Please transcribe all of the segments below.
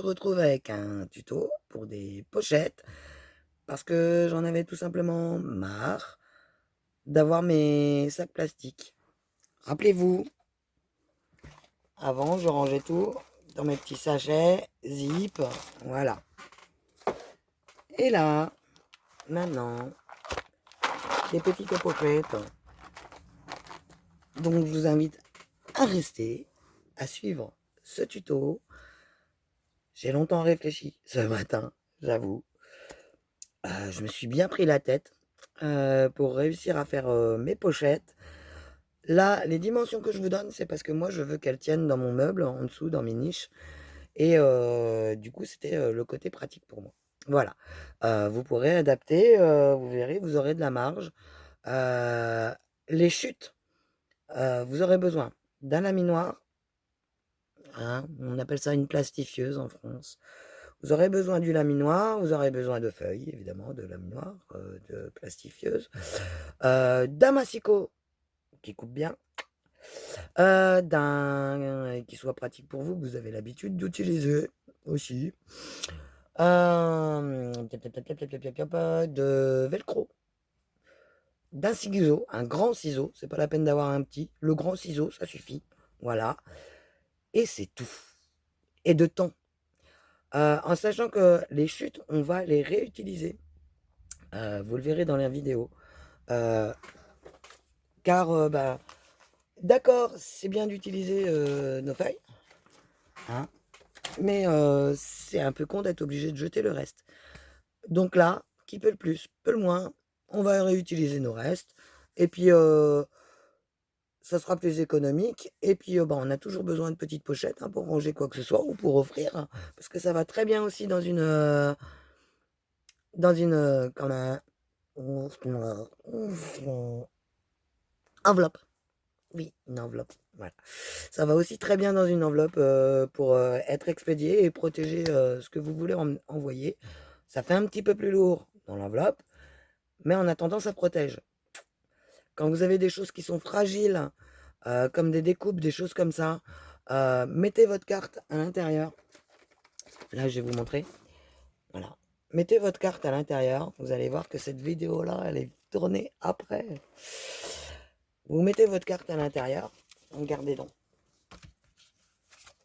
se retrouve avec un tuto pour des pochettes parce que j'en avais tout simplement marre d'avoir mes sacs plastiques. Rappelez-vous, avant je rangeais tout dans mes petits sachets, zip, voilà. Et là, maintenant, des petites pochettes. Donc je vous invite à rester, à suivre ce tuto. J'ai longtemps réfléchi ce matin, j'avoue. Je me suis bien pris la tête pour réussir à faire mes pochettes. Là, les dimensions que je vous donne, c'est parce que moi, je veux qu'elles tiennent dans mon meuble, en dessous, dans mes niches. Et du coup, c'était le côté pratique pour moi. Voilà. Vous pourrez adapter, vous verrez, vous aurez de la marge. Euh, les chutes, vous aurez besoin d'un laminoir, hein, on appelle ça une plastifieuse en France. Vous aurez besoin du laminoir, vous aurez besoin de feuilles, évidemment, de laminoir, de plastifieuse, d'un massicot qui coupe bien, d'un qui soit pratique pour vous, que vous avez l'habitude d'utiliser aussi, de velcro, d'un ciseau, un grand ciseau, c'est pas la peine d'avoir un petit, le grand ciseau, ça suffit, voilà, et c'est tout, et de temps. En sachant que les chutes, on va les réutiliser. Vous le verrez dans la vidéo. Euh, car, bah, d'accord, c'est bien d'utiliser nos feuilles, hein, mais c'est un peu con d'être obligé de jeter le reste. Donc là, qui peut le plus, peut le moins, on va réutiliser nos restes. Et puis, ça sera plus économique. Et puis, bah, on a toujours besoin de petites pochettes, hein, pour ranger quoi que ce soit ou pour offrir, hein, parce que ça va très bien aussi comme enveloppe. Oui, une enveloppe. Voilà. Ça va aussi très bien dans une enveloppe pour être expédié et protéger ce que vous voulez envoyer. Ça fait un petit peu plus lourd dans l'enveloppe, mais en attendant, ça protège. Quand vous avez des choses qui sont fragiles, comme des découpes, des choses comme ça, mettez votre carte à l'intérieur. Là, je vais vous montrer. Voilà. Mettez votre carte à l'intérieur. Vous allez voir que cette vidéo-là, elle est tournée après. Vous mettez votre carte à l'intérieur. Regardez donc.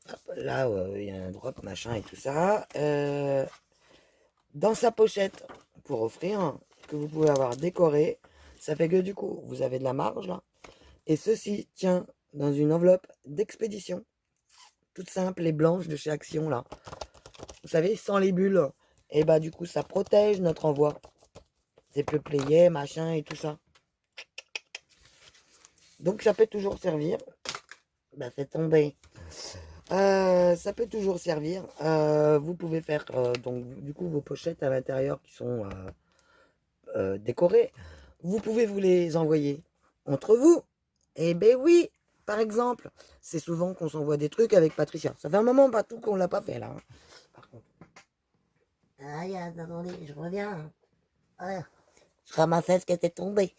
Hop, là, il y a un drop, machin et tout ça. Dans sa pochette pour offrir, que vous pouvez avoir décoré. Ça fait que du coup, vous avez de la marge là. Et ceci tient dans une enveloppe d'expédition. Toute simple et blanche de chez Action là. Vous savez, sans les bulles. Et bah du coup, ça protège notre envoi. C'est peu plié, machin et tout ça. Donc ça peut toujours servir. Bah c'est tombé. Ça peut toujours servir. Vous pouvez faire donc du coup vos pochettes à l'intérieur qui sont décorées. Vous pouvez vous les envoyer entre vous. Eh ben oui, par exemple, c'est souvent qu'on s'envoie des trucs avec Patricia. Ça fait un moment pas tout qu'on l'a pas fait là, hein, par contre. Aïe, attendez, je reviens. Ah, je ramassais ce qui était tombé.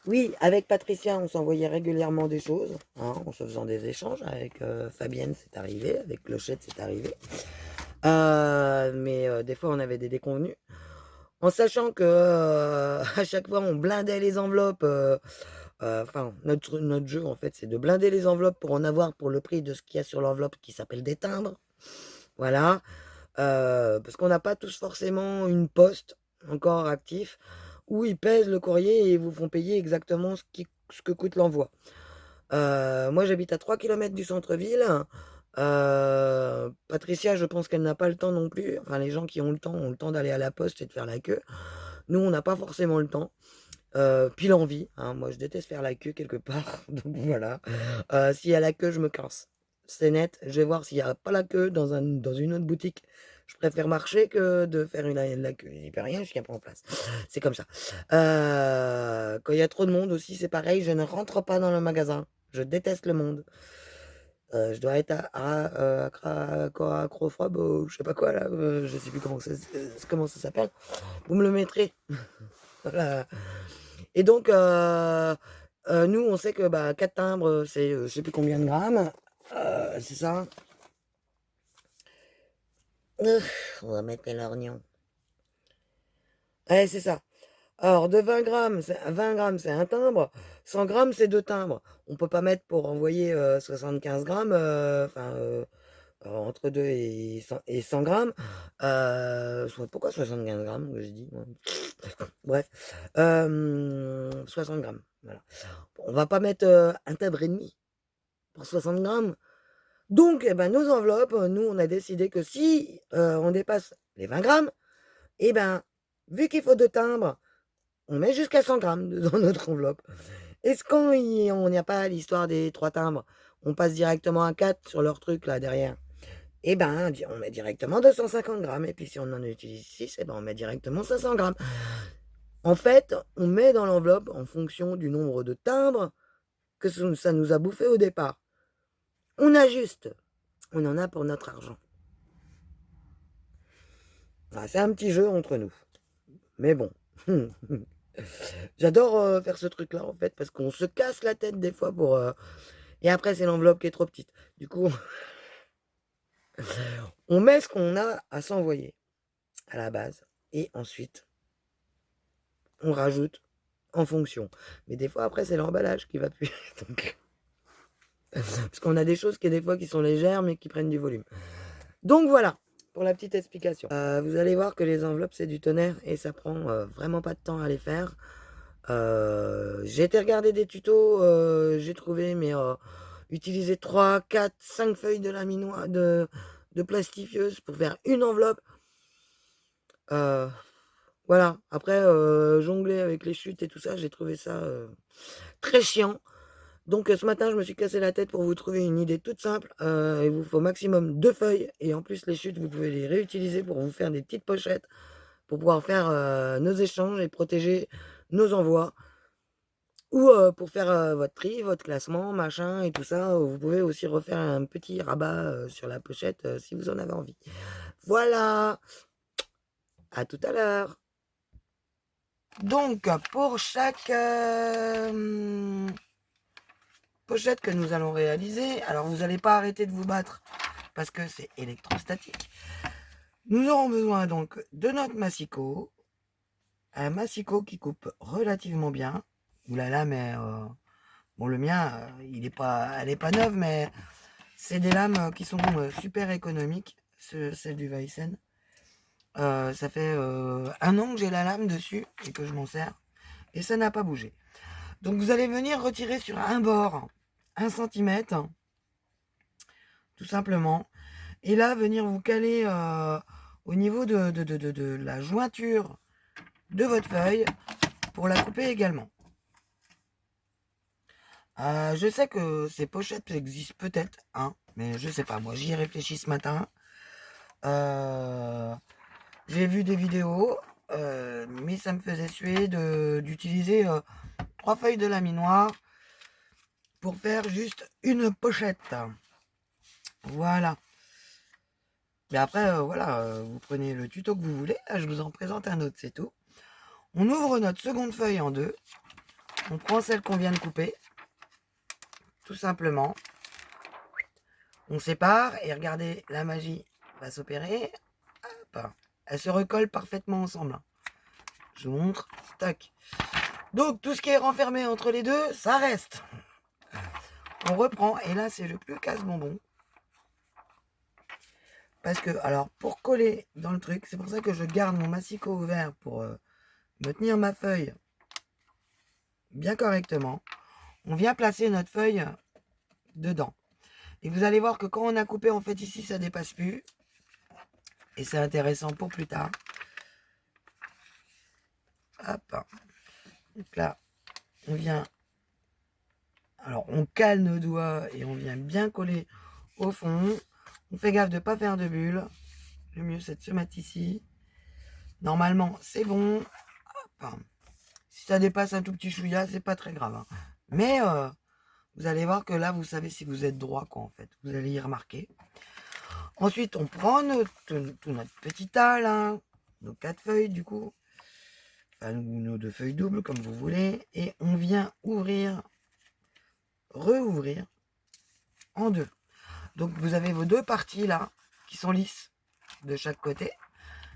Oui, avec Patricia, on s'envoyait régulièrement des choses, hein, en se faisant des échanges. Avec Fabienne, c'est arrivé. Avec Clochette, c'est arrivé. Mais des fois, on avait des déconvenus. En sachant que à chaque fois, on blindait les enveloppes. Enfin, notre jeu, en fait, c'est de blinder les enveloppes pour en avoir pour le prix de ce qu'il y a sur l'enveloppe qui s'appelle des timbres. Voilà. Parce qu'on n'a pas tous forcément une poste encore actif où ils pèsent le courrier et ils vous font payer exactement ce que coûte l'envoi. Moi, j'habite à 3 kilomètres du centre-ville. Patricia, je pense qu'elle n'a pas le temps non plus. Enfin, les gens qui ont le temps d'aller à la poste et de faire la queue. Nous, on n'a pas forcément le temps. Puis l'envie, hein. Moi, je déteste faire la queue quelque part. Donc voilà. S'il y a la queue, je me casse. C'est net. Je vais voir s'il n'y a pas la queue dans une autre boutique. Je préfère marcher que de faire la queue. J'y peux rien, je tiens pas en place. C'est comme ça. Quand il y a trop de monde aussi, c'est pareil. Je ne rentre pas dans le magasin. Je déteste le monde. Je dois être acrophobe ou je sais pas quoi là. Je sais plus comment ça s'appelle. Vous me le mettrez. Voilà. Et donc, nous, on sait que bah, 4 timbres, c'est je sais plus combien de grammes. C'est ça. On va mettre les lorgnons. Ouais, c'est ça. Alors, de 20 grammes, 20 grammes, c'est un timbre. 100 grammes, c'est deux timbres. On peut pas mettre pour envoyer 75 grammes, entre 2 et 100 grammes. Pourquoi 75 grammes, que je dis moi. Bref. 60 grammes. Voilà. On va pas mettre un timbre et demi pour 60 grammes. Donc, eh ben, nos enveloppes, nous, on a décidé que si on dépasse les 20 grammes, eh ben, vu qu'il faut deux timbres, on met jusqu'à 100 grammes dans notre enveloppe. Est-ce qu'on n'y a pas l'histoire des trois timbres, on passe directement à 4 sur leur truc là derrière? Eh ben, on met directement 250 grammes. Et puis si on en utilise 6, eh ben, on met directement 500 grammes. En fait, on met dans l'enveloppe en fonction du nombre de timbres que ça nous a bouffé au départ. On ajuste. On en a pour notre argent. Enfin, c'est un petit jeu entre nous. Mais bon. J'adore faire ce truc-là, en fait, parce qu'on se casse la tête des fois pour... Et après, c'est l'enveloppe qui est trop petite. Du coup, on met ce qu'on a à s'envoyer à la base. Et ensuite, on rajoute en fonction. Mais des fois, après, c'est l'emballage qui va puer. Donc... Parce qu'on a des choses qui, des fois, qui sont légères, mais qui prennent du volume. Donc voilà, pour la petite explication. Vous allez voir que les enveloppes, c'est du tonnerre et ça prend vraiment pas de temps à les faire. J'ai été regarder des tutos, j'ai trouvé, mais utiliser 3, 4, 5 feuilles de laminoir, de plastifieuse pour faire une enveloppe. Voilà, après, jongler avec les chutes et tout ça, j'ai trouvé ça très chiant. Donc ce matin, je me suis cassé la tête pour vous trouver une idée toute simple. Il vous faut maximum 2 feuilles. Et en plus, les chutes, vous pouvez les réutiliser pour vous faire des petites pochettes, pour pouvoir faire nos échanges et protéger nos envois. Ou pour faire votre tri, votre classement, machin et tout ça. Vous pouvez aussi refaire un petit rabat sur la pochette si vous en avez envie. Voilà, à tout à l'heure. Donc, pour chaque pochette que nous allons réaliser, alors vous n'allez pas arrêter de vous battre parce que c'est électrostatique. Nous aurons besoin donc de notre massicot, un massicot qui coupe relativement bien, où la lame est... bon, le mien, elle est pas neuve, mais c'est des lames qui sont super économiques, celle du Weissen. Ça fait 1 an que j'ai la lame dessus et que je m'en sers, et ça n'a pas bougé. Donc vous allez venir retirer sur un bord 1 cm, tout simplement, et là venir vous caler au niveau de la jointure de votre feuille pour la couper également. Je sais que ces pochettes existent peut-être, hein, mais je sais pas, moi j'y ai réfléchi ce matin. J'ai vu des vidéos, mais ça me faisait suer d'utiliser 3 feuilles de laminoir pour faire juste une pochette. Voilà. Mais après, voilà, vous prenez le tuto que vous voulez. Là, je vous en présente un autre, c'est tout. On ouvre notre seconde feuille en deux. On prend celle qu'on vient de couper. Tout simplement. On sépare et regardez, la magie va s'opérer. Hop. Elle se recolle parfaitement ensemble. Je vous montre. Tac. Donc, tout ce qui est renfermé entre les deux, ça reste. On reprend. Et là, c'est le plus casse-bonbon. Parce que, alors, pour coller dans le truc, c'est pour ça que je garde mon massicot ouvert pour me tenir ma feuille bien correctement. On vient placer notre feuille dedans. Et vous allez voir que quand on a coupé, en fait, ici, ça dépasse plus. Et c'est intéressant pour plus tard. Hop. Donc là, on vient... Alors, on cale nos doigts et on vient bien coller au fond. On fait gaffe de ne pas faire de bulles. Le mieux, c'est de se mettre ici. Normalement, c'est bon. Hop. Si ça dépasse un tout petit chouïa, c'est pas très grave. Hein. Mais vous allez voir que là, vous savez si vous êtes droit, quoi, en fait. Vous allez y remarquer. Ensuite, on prend tout notre petit tas, là, nos 4 feuilles, du coup. Enfin, nos 2 feuilles doubles, comme vous voulez. Et on vient ouvrir, rouvrir en deux. Donc, vous avez vos 2 parties, là, qui sont lisses. de chaque côté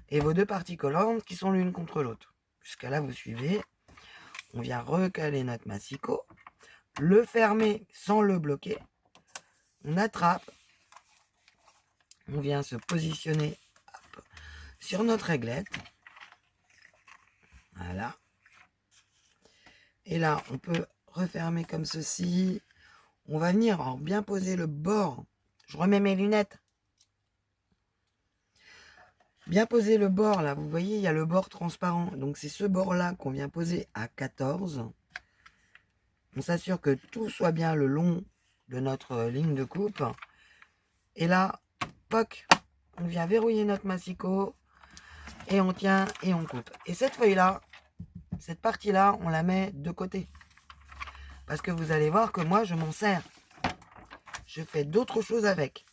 et vos deux parties collantes qui sont l'une contre l'autre. Jusqu'à là, vous suivez. On vient recaler notre massicot, le fermer sans le bloquer. On attrape. On vient se positionner sur notre réglette. Voilà. Et là, on peut refermer comme ceci. On va venir bien poser le bord. Je remets mes lunettes. Bien poser le bord, là. Vous voyez, il y a le bord transparent. Donc, c'est ce bord-là qu'on vient poser à 14. On s'assure que tout soit bien le long de notre ligne de coupe. Et là, poc, on vient verrouiller notre massicot. Et on tient et on coupe. Et cette feuille-là, cette partie-là, on la met de côté. Parce que vous allez voir que moi, je m'en sers. Je fais d'autres choses avec.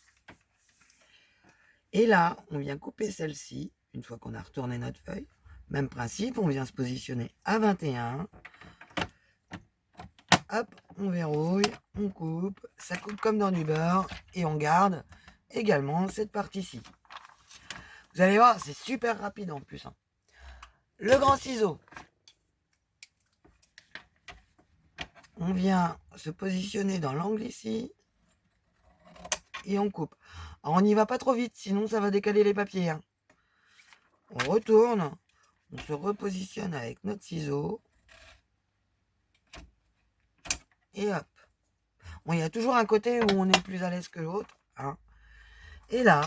Et là, on vient couper celle-ci, une fois qu'on a retourné notre feuille. Même principe, on vient se positionner à 21. Hop, on verrouille, on coupe. Ça coupe comme dans du beurre. Et on garde également cette partie-ci. Vous allez voir, c'est super rapide en plus. Le grand ciseau. On vient se positionner dans l'angle ici. Et on coupe. Alors, on n'y va pas trop vite, sinon ça va décaler les papiers. On retourne. On se repositionne avec notre ciseau. Et hop. Bon, il y a toujours un côté où on est plus à l'aise que l'autre. Et là,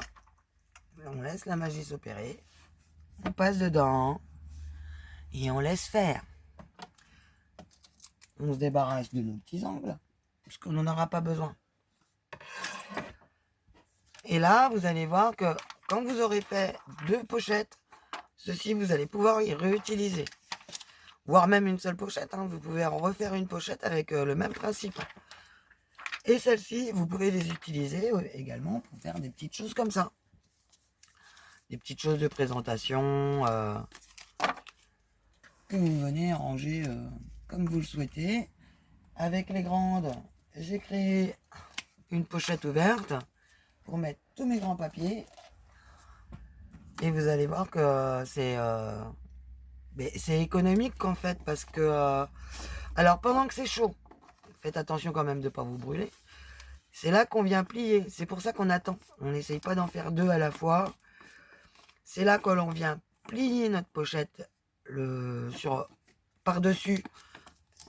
on laisse la magie s'opérer. On passe dedans. Et on laisse faire. On se débarrasse de nos petits angles. Parce qu'on n'en aura pas besoin. Et là, vous allez voir que quand vous aurez fait 2 pochettes, ceci, vous allez pouvoir y réutiliser. Voire même une seule pochette. Vous pouvez en refaire une pochette avec le même principe. Et celles-ci, vous pouvez les utiliser également pour faire des petites choses comme ça. Des petites choses de présentation que vous venez ranger comme vous le souhaitez. Avec les grandes, j'ai créé une pochette ouverte pour mettre tous mes grands papiers. Et vous allez voir que c'est économique en fait, parce que alors pendant que c'est chaud, faites attention quand même de ne pas vous brûler. C'est là qu'on vient plier. C'est pour ça qu'on attend. On n'essaye pas d'en faire 2 à la fois. C'est là que l'on vient plier notre pochette par-dessus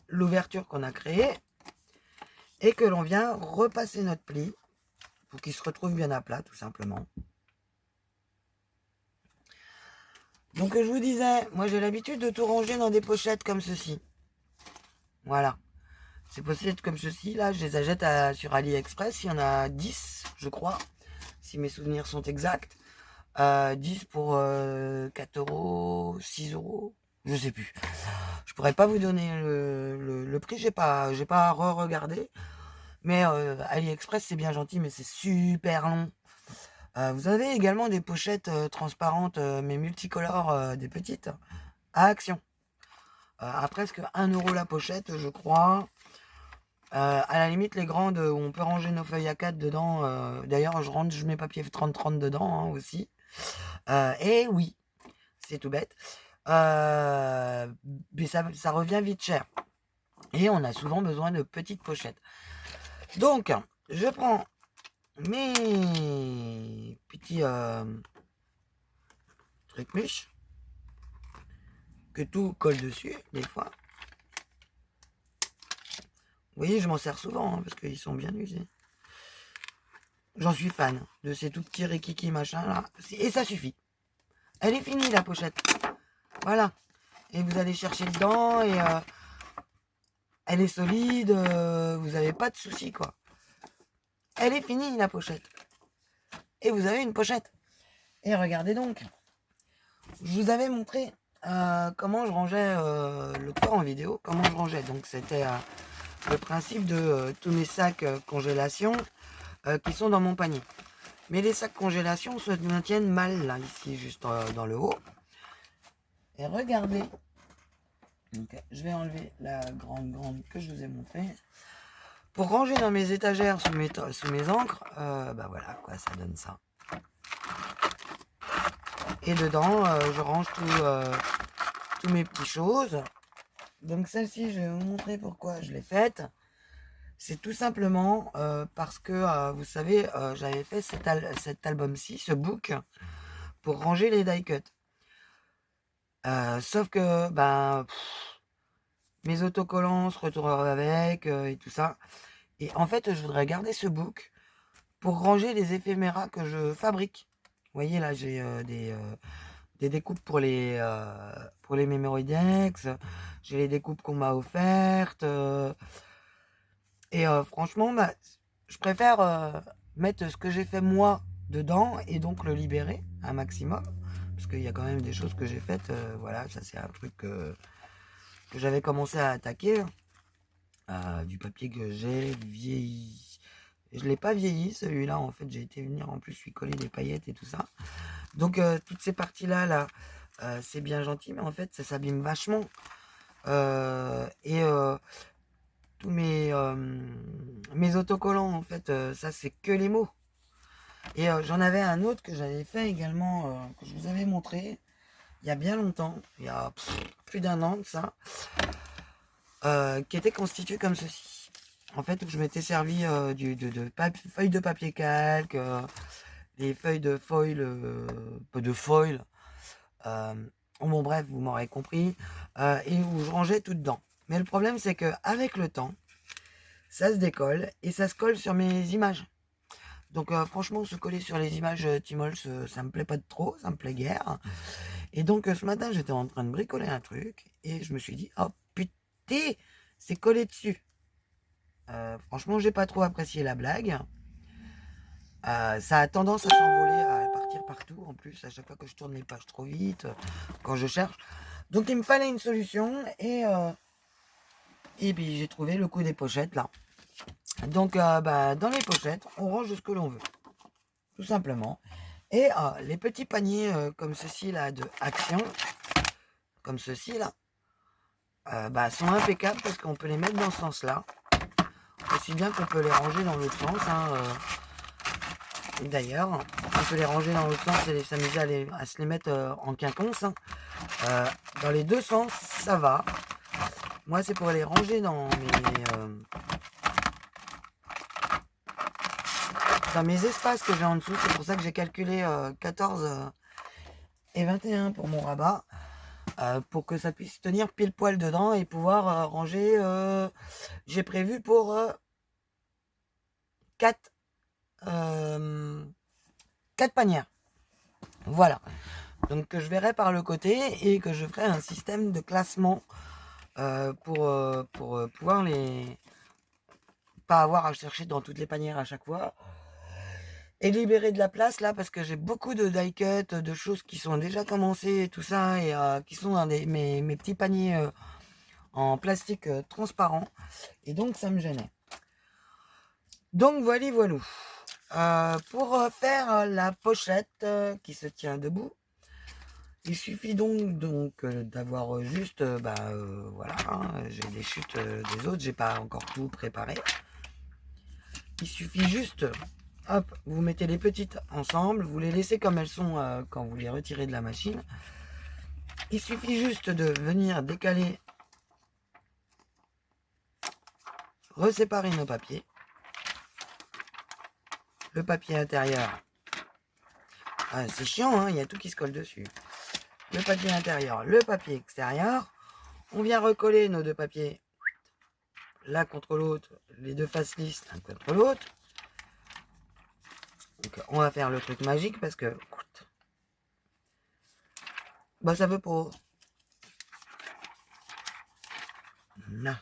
l'ouverture qu'on a créée. Et que l'on vient repasser notre pli pour qu'il se retrouve bien à plat, tout simplement. Donc je vous disais, moi j'ai l'habitude de tout ranger dans des pochettes comme ceci. Voilà. Ces pochettes comme ceci, là, je les achète sur AliExpress. Il y en a 10, je crois, si mes souvenirs sont exacts. 10 pour 4 euros, 6 euros, je sais plus. Je pourrais pas vous donner le prix, j'ai pas re-regardé. Mais AliExpress, c'est bien gentil, mais c'est super long. Vous avez également des pochettes transparentes, mais multicolores, des petites, à Action. À presque 1 euro la pochette, je crois. À la limite, les grandes, où on peut ranger nos feuilles A4 dedans. D'ailleurs, je range mes papiers 30-30 dedans aussi. Et oui, c'est tout bête. Mais ça revient vite cher. Et on a souvent besoin de petites pochettes. Donc, je prends mes petits trucs mûches, que tout colle dessus, des fois. Vous voyez, je m'en sers souvent, parce qu'ils sont bien usés. J'en suis fan de ces tout petits rikiki machin là. Et ça suffit. Elle est finie la pochette. Voilà. Et vous allez chercher dedans et elle est solide. Vous n'avez pas de soucis quoi. Elle est finie la pochette. Et vous avez une pochette. Et regardez donc. Je vous avais montré comment je rangeais l'autre fois en vidéo. Comment je rangeais. Donc c'était le principe de tous mes sacs congélation qui sont dans mon panier. Mais les sacs congélation se maintiennent mal là, ici, juste dans le haut. Et regardez. Donc, je vais enlever la grande que je vous ai montrée. Pour ranger dans mes étagères sous mes encres, bah voilà quoi, ça donne ça. Et dedans, je range tous mes petites choses. Donc celle-ci, je vais vous montrer pourquoi je l'ai faite. C'est tout simplement parce que, vous savez, j'avais fait cet album-ci, ce book, pour ranger les die cuts. Sauf que, ben, mes autocollants se retrouvent avec et tout ça. Et en fait, je voudrais garder ce book pour ranger les éphéméras que je fabrique. Vous voyez, là, j'ai des découpes pour les Memory Decks. J'ai les découpes qu'on m'a offertes. Et franchement, bah, je préfère mettre ce que j'ai fait moi dedans et donc le libérer un maximum. Parce qu'il y a quand même des choses que j'ai faites. Voilà, ça c'est un truc que j'avais commencé à attaquer. Du papier que j'ai vieilli. Je ne l'ai pas vieilli celui-là. En fait, j'ai été venir en plus lui coller des paillettes et tout ça. Donc toutes ces parties-là, là, c'est bien gentil, mais en fait, ça s'abîme vachement. Et tous mes autocollants, en fait, ça c'est que les mots. Et j'en avais un autre que j'avais fait également, que je vous avais montré il y a bien longtemps, il y a plus d'un an de ça, qui était constitué comme ceci. En fait, je m'étais servi feuilles de papier calque, des feuilles de foil, peu de foil, bon bref, vous m'aurez compris, et où je rangeais tout dedans. Mais le problème, c'est qu'avec le temps, ça se décolle et ça se colle sur mes images. Donc franchement, se coller sur les images Timols, ça me plaît pas trop, ça me plaît guère. Et donc ce matin, j'étais en train de bricoler un truc et je me suis dit, oh putain, c'est collé dessus. Franchement, j'ai pas trop apprécié la blague. Ça a tendance à s'envoler, à partir partout. En plus, à chaque fois que je tourne les pages trop vite, quand je cherche. Donc il me fallait une solution et puis j'ai trouvé le coup des pochettes là. Donc dans les pochettes, on range ce que l'on veut. Tout simplement. Et les petits paniers comme ceci là de Action, comme ceci là, sont impeccables parce qu'on peut les mettre dans ce sens là, aussi bien qu'on peut les ranger dans l'autre sens. D'ailleurs, on peut les ranger dans l'autre sens et s'amuser à se les mettre en quinconce. Dans les deux sens, ça va. Moi, c'est pour les ranger dans mes espaces que j'ai en dessous. C'est pour ça que j'ai calculé 14 et 21 pour mon rabat. Pour que ça puisse tenir pile poil dedans et pouvoir ranger. J'ai prévu pour 4 panières. Voilà. Donc que je verrai par le côté et que je ferai un système de classement pour pouvoir pas avoir à chercher dans toutes les panières à chaque fois. Et libérer de la place là parce que j'ai beaucoup de die cut, de choses qui sont déjà commencées et tout ça et qui sont dans mes petits paniers en plastique transparent et donc ça me gênait. Donc voilà. Pour faire la pochette qui se tient debout, il suffit donc d'avoir juste voilà, j'ai des chutes des autres, j'ai pas encore tout préparé. Il suffit juste, hop, vous mettez les petites ensemble, vous les laissez comme elles sont quand vous les retirez de la machine. Il suffit juste de venir décaler, reséparer nos papiers. Le papier intérieur, c'est chiant, il y a tout qui se colle dessus. Le papier intérieur, le papier extérieur. On vient recoller nos deux papiers l'un contre l'autre, les deux faces lisses l'un contre l'autre. Donc on va faire le truc magique parce que ça veut pas. Non.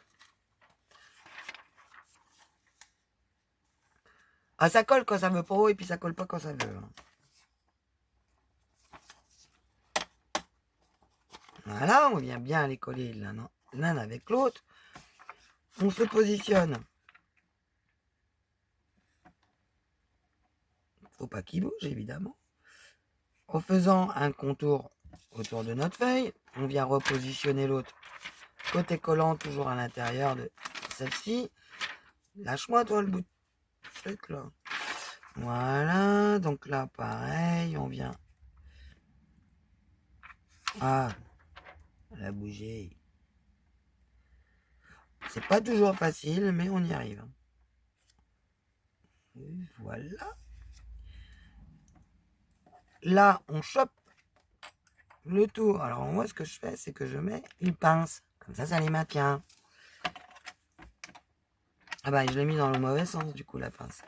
Ça colle quand ça veut pas et puis ça colle pas quand ça veut. Voilà, on vient bien les coller l'un avec l'autre. On se positionne. Faut pas qu'il bouge évidemment. En faisant un contour autour de notre feuille, on vient repositionner l'autre côté collant, toujours à l'intérieur de celle-ci. Lâche-moi toi le bout de truc là. Voilà, donc là pareil, on vient Ah, elle a bougé. C'est pas toujours facile, mais on y arrive. Et voilà. Là, on chope le tout. Alors moi, ce que je fais, c'est que je mets une pince. Comme ça les maintient. Ah bah, je l'ai mis dans le mauvais sens, du coup, la pince.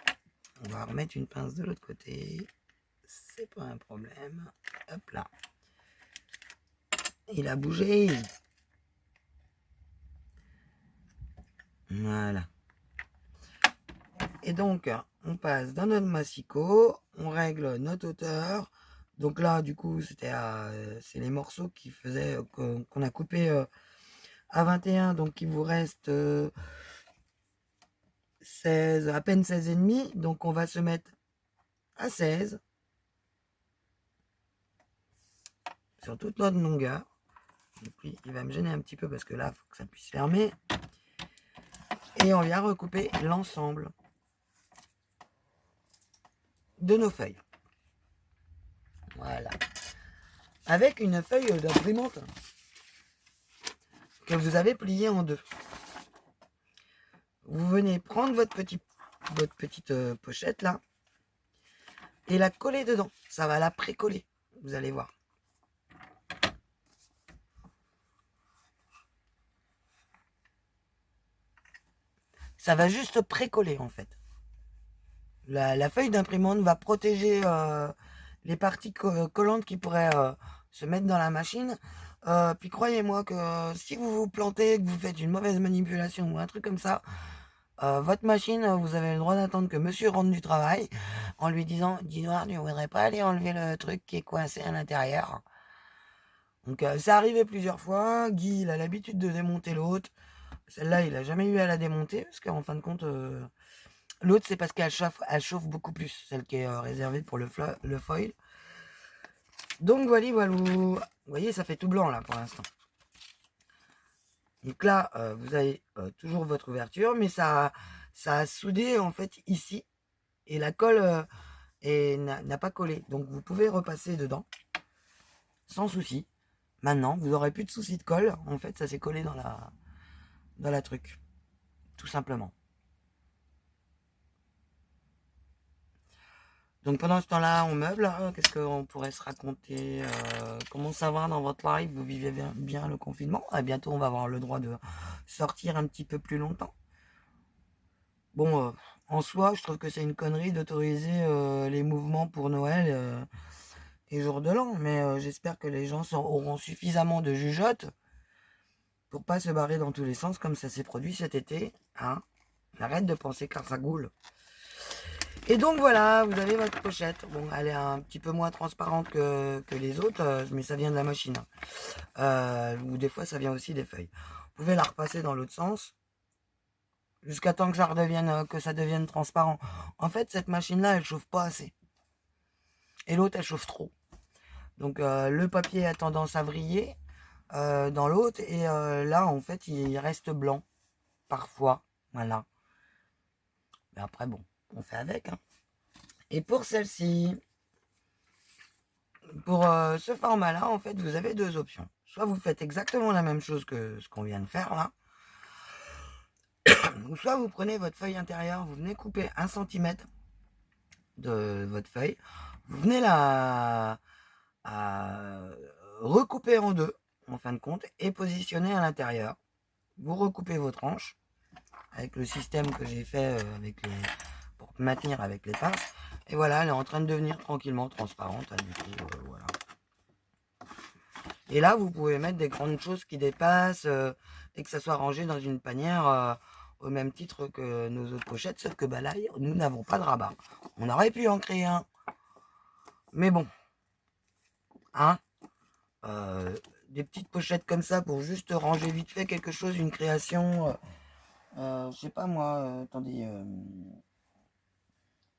On va remettre une pince de l'autre côté. C'est pas un problème. Hop là. Il a bougé. Voilà. Et donc, on passe dans notre massicot. On règle notre hauteur. Donc là, du coup, c'est les morceaux qui faisaient qu'on a coupé à 21. Donc, il vous reste 16, à peine 16,5. Donc, on va se mettre à 16 sur toute notre longueur. Et puis, il va me gêner un petit peu parce que là, il faut que ça puisse fermer. Et on vient recouper l'ensemble de nos feuilles. Voilà. Avec une feuille d'imprimante que vous avez pliée en deux. Vous venez prendre votre petite pochette là et la coller dedans. Ça va la pré-coller, vous allez voir. Ça va juste pré-coller en fait. La feuille d'imprimante va protéger les parties collantes qui pourraient se mettre dans la machine. Puis croyez-moi que si vous vous plantez, que vous faites une mauvaise manipulation ou un truc comme ça, votre machine, vous avez le droit d'attendre que monsieur rentre du travail en lui disant Dis-moi, tu ne voudrais pas aller enlever le truc qui est coincé à l'intérieur. Donc ça arrivé plusieurs fois. Guy, il a l'habitude de démonter l'autre. Celle-là, il n'a jamais eu à la démonter parce qu'en fin de compte, l'autre, c'est parce qu'elle chauffe beaucoup plus, celle qui est réservée pour le foil. Donc voilà, voilà. Vous voyez, ça fait tout blanc là pour l'instant. Donc là, vous avez toujours votre ouverture, mais ça a soudé en fait ici. Et la colle n'a pas collé. Donc vous pouvez repasser dedans sans souci. Maintenant, vous n'aurez plus de souci de colle. En fait, ça s'est collé dans la truc. Tout simplement. Donc pendant ce temps-là, on meuble. Qu'est-ce qu'on pourrait se raconter comment ça va dans votre life? Vous vivez bien le confinement? Bientôt, on va avoir le droit de sortir un petit peu plus longtemps. Bon, en soi, je trouve que c'est une connerie d'autoriser les mouvements pour Noël et jour de l'an. Mais j'espère que les gens auront suffisamment de jugeote pour pas se barrer dans tous les sens comme ça s'est produit cet été. Hein. Arrête de penser car ça goule. Et donc voilà, vous avez votre pochette. Bon, elle est un petit peu moins transparente que les autres, mais ça vient de la machine. Ou des fois, ça vient aussi des feuilles. Vous pouvez la repasser dans l'autre sens jusqu'à temps que ça devienne transparent. En fait, cette machine-là, elle chauffe pas assez. Et l'autre, elle chauffe trop. Donc le papier a tendance à vriller dans l'autre. Et là, en fait, il reste blanc. Parfois. Voilà. Mais après, bon, on fait avec. Hein. Et pour celle-ci, pour ce format-là, en fait, vous avez deux options. Soit vous faites exactement la même chose que ce qu'on vient de faire là. Ou soit vous prenez votre feuille intérieure, vous venez couper 1 cm de votre feuille. Vous venez la recouper en deux, en fin de compte, et positionner à l'intérieur. Vous recoupez vos tranches avec le système que j'ai fait pour maintenir avec les pinces. Et voilà, elle est en train de devenir tranquillement transparente. Hein, du coup, voilà. Et là, vous pouvez mettre des grandes choses qui dépassent et que ça soit rangé dans une panière au même titre que nos autres pochettes. Sauf que bah, là, nous n'avons pas de rabat. On aurait pu en créer un. Mais bon. Hein des petites pochettes comme ça pour juste ranger vite fait quelque chose, une création. Je sais pas moi, attendez.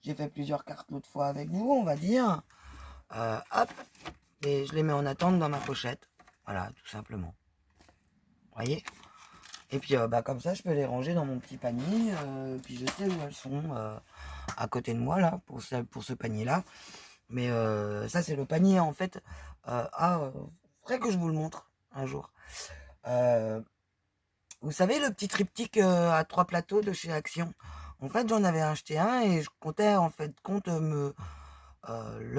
J'ai fait plusieurs cartes l'autre fois avec vous, on va dire. Hop. Et je les mets en attente dans ma pochette. Voilà, tout simplement. Vous voyez? Et puis bah, comme ça, je peux les ranger dans mon petit panier. Puis je sais où elles sont à côté de moi, là, pour ce panier-là. Mais ça, c'est le panier, en fait, à faudrait que je vous le montre un jour. Vous savez, le petit triptyque à 3 plateaux de chez Action. En fait, j'en avais acheté un et je comptais en fait compte le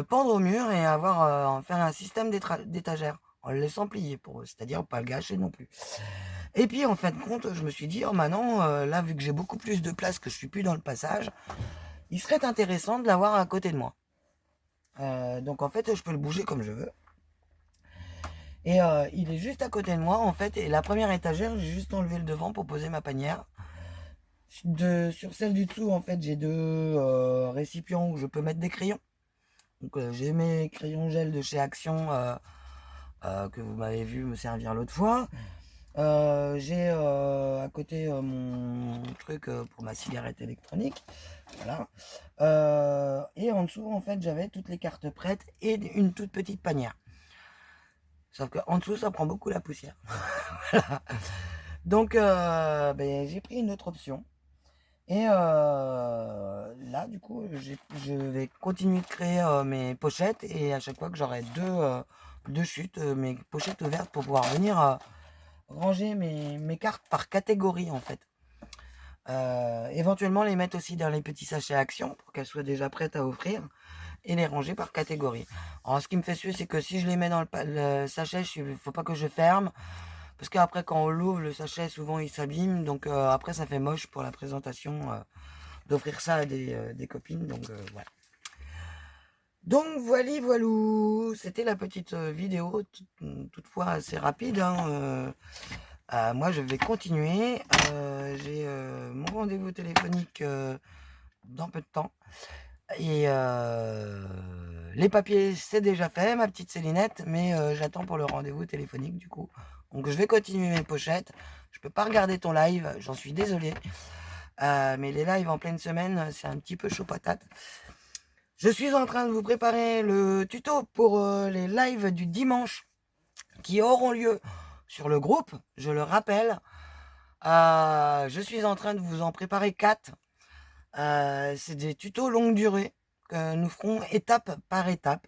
pendre au mur et en faire un système d'étagère en le laissant plier, c'est-à-dire pas le gâcher non plus. Et puis en fin de compte, je me suis dit, oh maintenant, là, vu que j'ai beaucoup plus de place, que je suis plus dans le passage, il serait intéressant de l'avoir à côté de moi. Donc en fait, je peux le bouger comme je veux. Et il est juste à côté de moi, en fait. Et la première étagère, j'ai juste enlevé le devant pour poser ma panière. Sur celle du dessous, en fait, j'ai deux récipients où je peux mettre des crayons. Donc j'ai mes crayons gel de chez Action que vous m'avez vu me servir l'autre fois. J'ai à côté mon truc pour ma cigarette électronique. Voilà. Et en dessous, en fait, j'avais toutes les cartes prêtes et une toute petite panière. Sauf qu'en dessous, ça prend beaucoup la poussière. Voilà. Donc, j'ai pris une autre option. Et là, du coup, je vais continuer de créer mes pochettes. Et à chaque fois que j'aurai deux chutes, mes pochettes ouvertes pour pouvoir venir ranger mes cartes par catégorie, en fait. Éventuellement, les mettre aussi dans les petits sachets Action pour qu'elles soient déjà prêtes à offrir. Et les ranger par catégorie. Alors, ce qui me fait suer, c'est que si je les mets dans le sachet, il faut pas que je ferme. Parce qu'après, quand on l'ouvre, le sachet, souvent, il s'abîme. Donc, après, ça fait moche pour la présentation d'offrir ça à des copines. Donc, voilà. Donc, voilou. C'était la petite vidéo, toutefois assez rapide. Hein, moi, je vais continuer. J'ai mon rendez-vous téléphonique dans peu de temps. Et les papiers, c'est déjà fait, ma petite Célinette, mais j'attends pour le rendez-vous téléphonique du coup. Donc je vais continuer mes pochettes. Je peux pas regarder ton live, j'en suis désolé. Mais les lives en pleine semaine, c'est un petit peu chaud patate. Je suis en train de vous préparer le tuto pour les lives du dimanche qui auront lieu sur le groupe, je le rappelle. Je suis en train de vous en préparer 4. C'est des tutos longue durée que nous ferons étape par étape,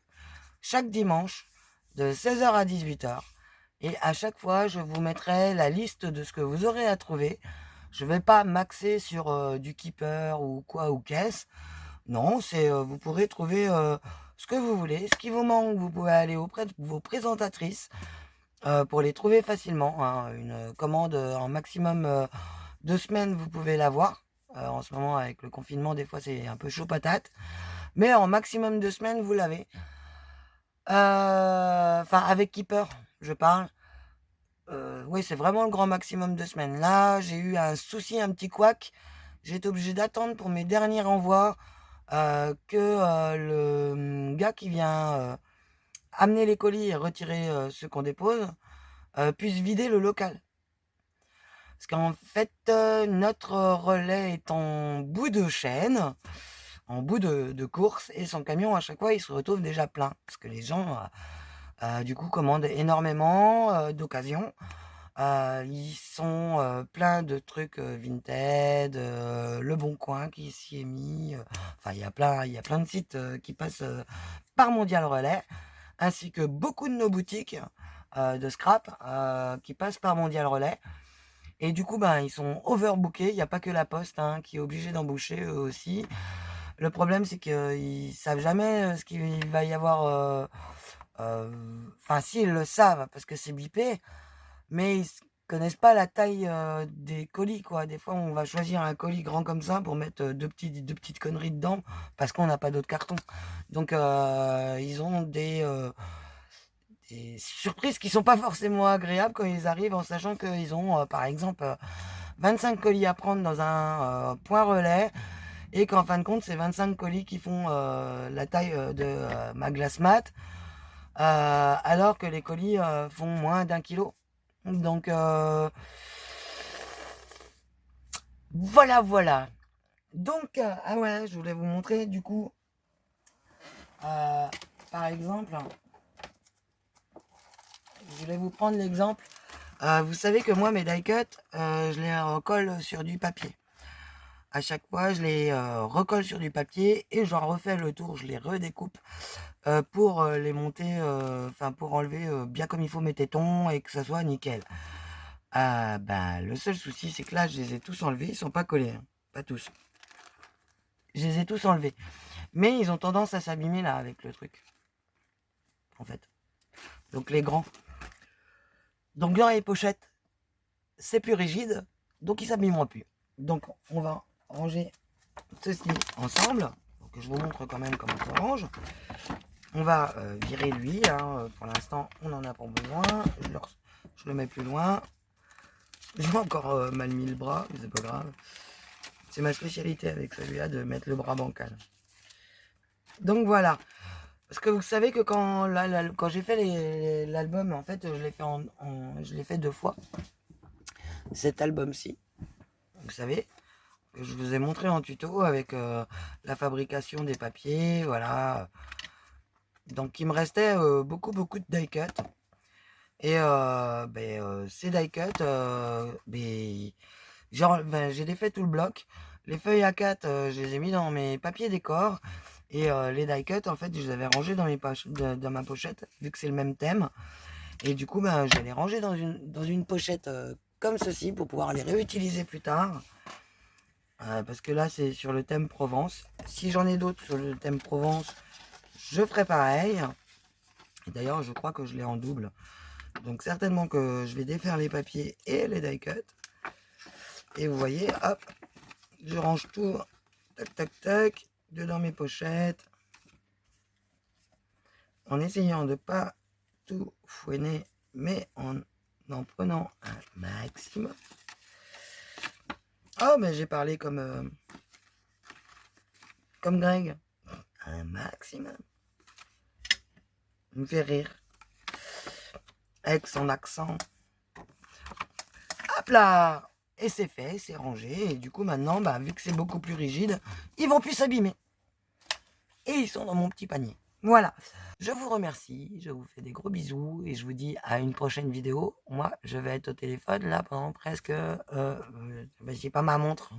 chaque dimanche, de 16h à 18h. Et à chaque fois, je vous mettrai la liste de ce que vous aurez à trouver. Je ne vais pas m'axer sur du keeper ou quoi ou qu'est-ce. Non, vous pourrez trouver ce que vous voulez. Ce qui vous manque, vous pouvez aller auprès de vos présentatrices pour les trouver facilement. Hein. Une commande en maximum 2 semaines, vous pouvez l'avoir. En ce moment, avec le confinement, des fois, c'est un peu chaud patate. Mais en maximum 2 semaines, vous l'avez. Enfin, avec Keeper, je parle. Oui, c'est vraiment le grand maximum 2 semaines. Là, j'ai eu un souci, un petit couac. J'ai été obligé d'attendre pour mes derniers renvois que le gars qui vient amener les colis et retirer ceux qu'on dépose puisse vider le local. Parce qu'en fait, notre relais est en bout de chaîne, en bout de course, et son camion, à chaque fois, il se retrouve déjà plein. Parce que les gens, du coup, commandent énormément d'occasions. Ils sont pleins de trucs Vinted, Le Bon Coin qui s'y est mis. Enfin, il y a plein de sites qui passent par Mondial Relais, ainsi que beaucoup de nos boutiques de scrap qui passent par Mondial Relais. Et du coup, ils sont overbookés. Il n'y a pas que la Poste qui est obligée d'embaucher eux aussi. Le problème, c'est qu'ils savent jamais ce qu'il va y avoir. Enfin, si, ils le savent parce que c'est bipé, mais ils connaissent pas la taille des colis, quoi. Des fois, on va choisir un colis grand comme ça pour mettre deux petites conneries dedans parce qu'on n'a pas d'autres cartons. Donc, ils ont des surprises qui sont pas forcément agréables quand ils arrivent en sachant qu'ils ont, par exemple, 25 colis à prendre dans un point relais et qu'en fin de compte, c'est 25 colis qui font la taille de ma glace mat alors que les colis font moins d'1 kilo. Donc, voilà. Donc, ah ouais, je voulais vous montrer du coup, par exemple, je voulais vous prendre l'exemple. Vous savez que moi, mes die cut, je les recolle sur du papier. À chaque fois, je les recolle sur du papier et j'en refais le tour, je les redécoupe pour les monter, enfin pour enlever bien comme il faut mes tétons et que ça soit nickel. Ah bah, le seul souci, c'est que là, je les ai tous enlevés, ils sont pas collés, hein, pas tous. Je les ai tous enlevés. Mais ils ont tendance à s'abîmer là avec le truc, en fait. Donc les grands. Donc dans les pochettes, c'est plus rigide, donc ils s'abîmeront plus. Donc on va ranger ceci ensemble. Donc je vous montre quand même comment on range. On va virer lui, hein. Pour l'instant on en a pas besoin. Je le mets plus loin. J'ai encore mal mis le bras, mais c'est pas grave. C'est ma spécialité avec celui-là de mettre le bras bancal. Donc voilà. Parce que vous savez que quand j'ai fait l'album, en fait, je l'ai fait 2 fois. Cet album-ci, vous savez, que je vous ai montré en tuto avec la fabrication des papiers, voilà. Donc il me restait beaucoup de die cut. Et ces die cut, j'ai défait tout le bloc. Les feuilles A4, je les ai mis dans mes papiers décor. Et les die cut, en fait, je les avais rangés dans dans ma pochette, vu que c'est le même thème. Et du coup, je vais les ranger dans une pochette comme ceci pour pouvoir les réutiliser plus tard. Parce que là, c'est sur le thème Provence. Si j'en ai d'autres sur le thème Provence, je ferai pareil. Et d'ailleurs, je crois que je l'ai en double. Donc certainement que je vais défaire les papiers et les die cut. Et vous voyez, hop, je range tout, tac, tac, tac, dedans mes pochettes. En essayant de ne pas tout fouiner, mais en prenant un maximum. Oh, mais j'ai parlé comme Greg. Un maximum. Il me fait rire. Avec son accent. Hop là! Et c'est fait, c'est rangé. Et du coup, maintenant, vu que c'est beaucoup plus rigide, ils vont plus s'abîmer. Et ils sont dans mon petit panier. Voilà. Je vous remercie. Je vous fais des gros bisous. Et je vous dis à une prochaine vidéo. Moi, je vais être au téléphone là pendant presque... j'ai pas ma montre.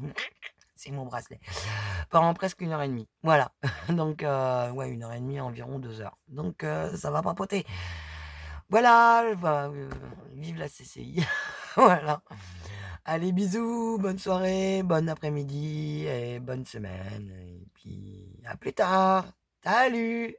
C'est mon bracelet. Pendant presque 1h30. Voilà. Donc, ouais, 1h30, environ 2 heures. Donc, ça va papoter. Voilà. Vive la CCI. Voilà. Allez, bisous, bonne soirée, bon après-midi et bonne semaine. Et puis, à plus tard. Salut!